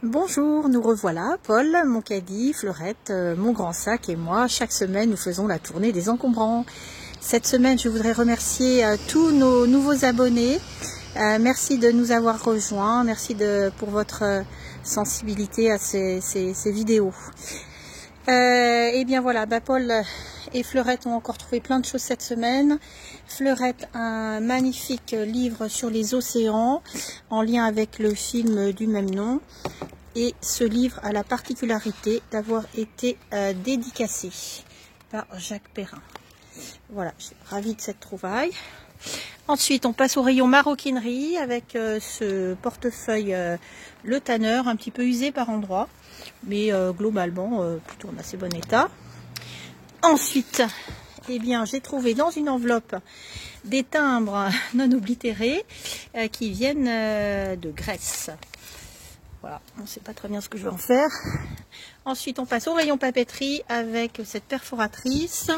Bonjour, nous revoilà, Paul, mon caddie, Fleurette, mon grand sac et moi. Chaque semaine, nous faisons la tournée des encombrants. Cette semaine, je voudrais remercier tous nos nouveaux abonnés. Merci de nous avoir rejoints. Merci pour votre sensibilité à ces vidéos. Et bien voilà, Paul et Fleurette ont encore trouvé plein de choses cette semaine. Fleurette, un magnifique livre sur les océans en lien avec le film du même nom. Et ce livre a la particularité d'avoir été dédicacé par Jacques Perrin. Voilà, je suis ravie de cette trouvaille. Ensuite, on passe au rayon maroquinerie avec ce portefeuille Le Tanneur, un petit peu usé par endroits, mais globalement plutôt en assez bon état. Ensuite, eh bien, j'ai trouvé dans une enveloppe des timbres non oblitérés qui viennent de Grèce. Voilà, on ne sait pas très bien ce que je vais en faire. Ensuite, on passe au rayon papeterie avec cette perforatrice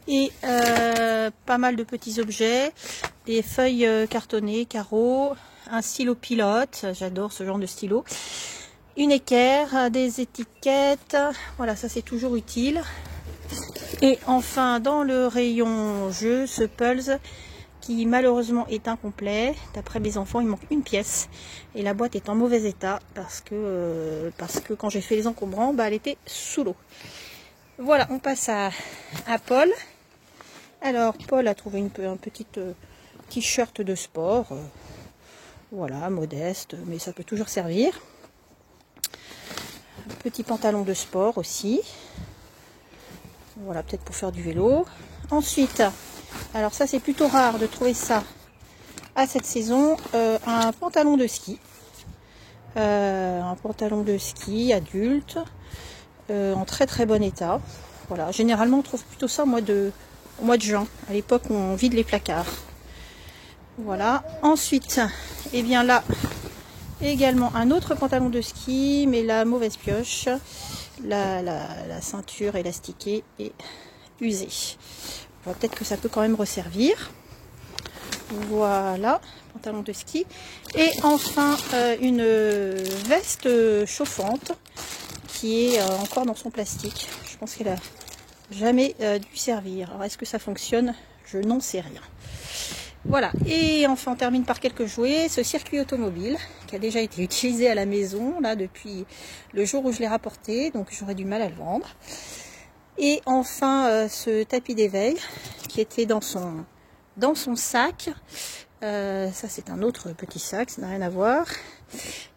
et pas mal de petits objets, des feuilles cartonnées, carreaux, un stylo pilote, j'adore ce genre de stylo, une équerre, des étiquettes, voilà, ça c'est toujours utile. Et enfin, dans le rayon jeu, ce Pulse qui malheureusement est incomplet. D'après mes enfants, il manque une pièce et la boîte est en mauvais état parce que quand j'ai fait les encombrants, elle était sous l'eau. Voilà, on passe à Paul. Alors Paul a trouvé un petit t-shirt de sport, voilà, modeste, mais ça peut toujours servir. Un petit pantalon de sport aussi, voilà, peut-être pour faire du vélo. Ensuite, alors ça c'est plutôt rare de trouver ça à cette saison, un pantalon de ski. Un pantalon de ski adulte, en très très bon état. Voilà, généralement on trouve plutôt ça au mois de juin, à l'époque où on vide les placards. Voilà, ensuite, et bien là, également un autre pantalon de ski, mais la mauvaise pioche, la ceinture élastiquée est usée. Peut-être que ça peut quand même resservir. Voilà, pantalon de ski. Et enfin, une veste chauffante qui est encore dans son plastique. Je pense qu'elle a jamais dû servir. Alors, est-ce que ça fonctionne? Je n'en sais rien. Voilà, et enfin on termine par quelques jouets. Ce circuit automobile qui a déjà été utilisé à la maison là depuis le jour où je l'ai rapporté, donc j'aurais du mal à le vendre. Et enfin ce tapis d'éveil qui était dans son sac. Ça c'est un autre petit sac, ça n'a rien à voir.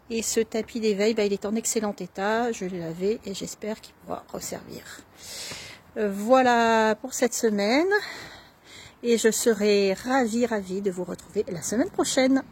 Et ce tapis d'éveil, il est en excellent état. Je l'ai lavé et j'espère qu'il pourra resservir. Voilà pour cette semaine. Et je serai ravie de vous retrouver la semaine prochaine.